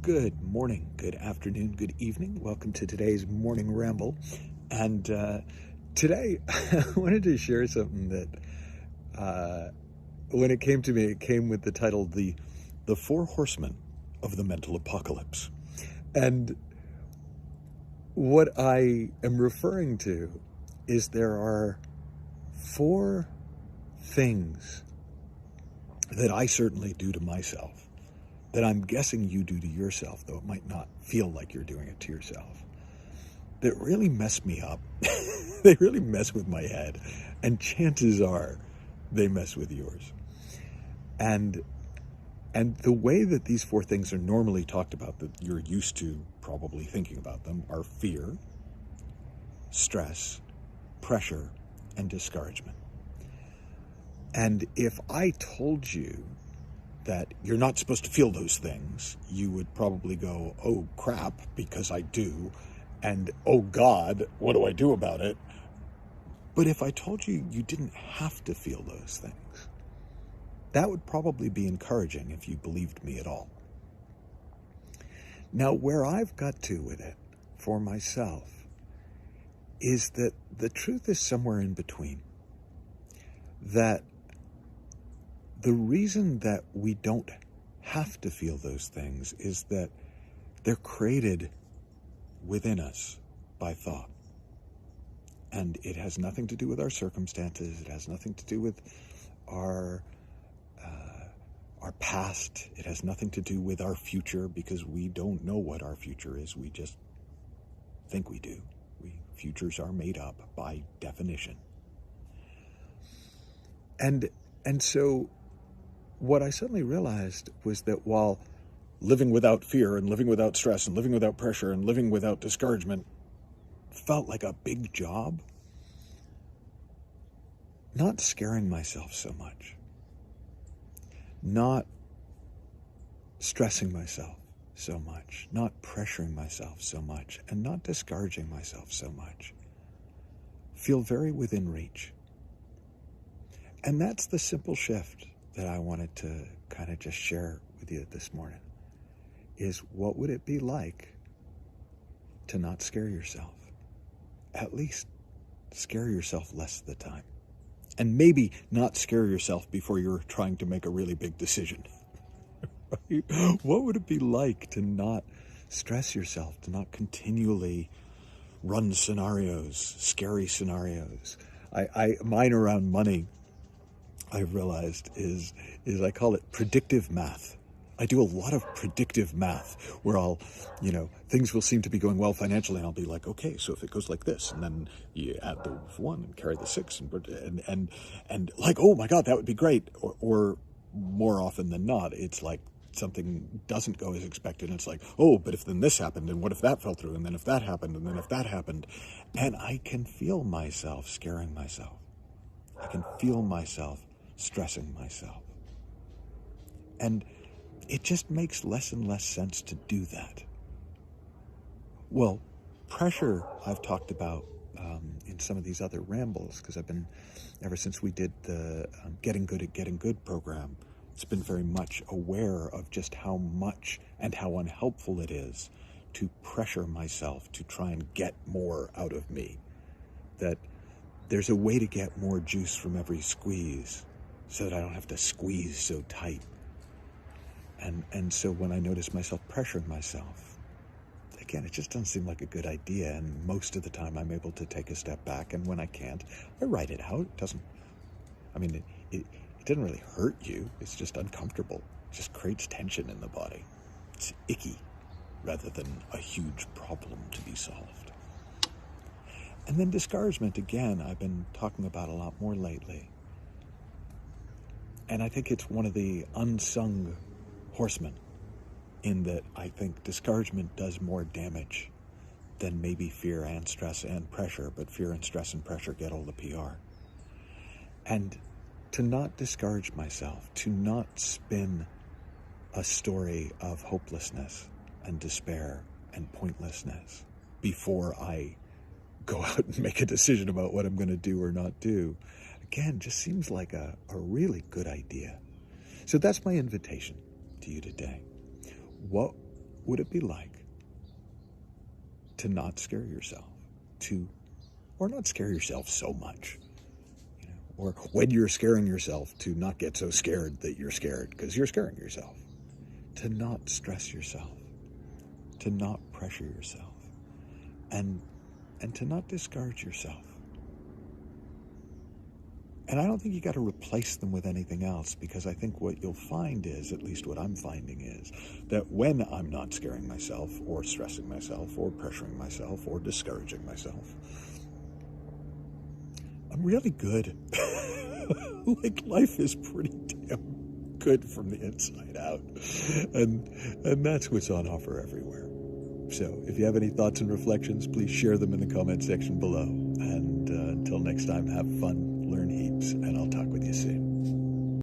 Good morning, good afternoon, good evening. Welcome to today's morning ramble. And today I wanted to share something that when it came to me, it came with the title The Four Horsemen of the Mental Apocalypse. And what I am referring to is there are four things that I certainly do to myself that I'm guessing you do to yourself, though it might not feel like you're doing it to yourself, that really mess me up. They really mess with my head, and chances are they mess with yours. And the way that these four things are normally talked about, that you're used to probably thinking about them, are fear, stress, pressure, and discouragement. And if I told you that you're not supposed to feel those things, you would probably go, oh crap, because I do, and oh God, what do I do about it? But if I told you you didn't have to feel those things, that would probably be encouraging if you believed me at all. Now, where I've got to with it for myself is that the truth is somewhere in between. That the reason that we don't have to feel those things is that they're created within us by thought. And it has nothing to do with our circumstances. It has nothing to do with our past. It has nothing to do with our future, because we don't know what our future is. We just think we do. Futures are made up by definition. And so what I suddenly realized was that while living without fear and living without stress and living without pressure and living without discouragement felt like a big job, not scaring myself so much, not stressing myself so much, not pressuring myself so much, and not discouraging myself so much, feel very within reach. And that's the simple shift that I wanted to kind of just share with you this morning, is what would it be like to not scare yourself? At least scare yourself less of the time. And maybe not scare yourself before you're trying to make a really big decision. Right? What would it be like to not stress yourself, to not continually run scenarios, scary scenarios? Mine around money, I've realized, is I call it predictive math. I do a lot of predictive math where I'll, things will seem to be going well financially, and I'll be like, okay, so if it goes like this, and then you add the 1 and carry the 6, and like, oh my God, that would be great. Or more often than not, it's like something doesn't go as expected, and it's like, oh, but if then this happened, and what if that fell through, and then if that happened, and then if that happened, and I can feel myself scaring myself. I can feel myself stressing myself. And it just makes less and less sense to do that. Well, pressure I've talked about in some of these other rambles, because I've been, ever since we did the Getting Good at Getting Good program, it's been very much aware of just how much and how unhelpful it is to pressure myself to try and get more out of me. That there's a way to get more juice from every squeeze so that I don't have to squeeze so tight. And so when I notice myself pressuring myself, again, it just doesn't seem like a good idea. And most of the time I'm able to take a step back. And when I can't, I write it out. It doesn't really hurt you. It's just uncomfortable. It just creates tension in the body. It's icky rather than a huge problem to be solved. And then discouragement, again, I've been talking about a lot more lately. And I think it's one of the unsung horsemen, in that I think discouragement does more damage than maybe fear and stress and pressure, but fear and stress and pressure get all the PR. And to not discourage myself, to not spin a story of hopelessness and despair and pointlessness before I go out and make a decision about what I'm going to do or not do, again, just seems like a really good idea. So that's my invitation to you today. What would it be like to not scare yourself, or not scare yourself so much, or when you're scaring yourself, to not get so scared that you're scared because you're scaring yourself, to not stress yourself, to not pressure yourself, and to not discourage yourself. And I don't think you got to replace them with anything else, because I think what you'll find is, at least what I'm finding is, that when I'm not scaring myself or stressing myself or pressuring myself or discouraging myself, I'm really good. Like, life is pretty damn good from the inside out. And that's what's on offer everywhere. So if you have any thoughts and reflections, please share them in the comment section below. And until next time, have fun, learn heaps, and I'll talk with you soon.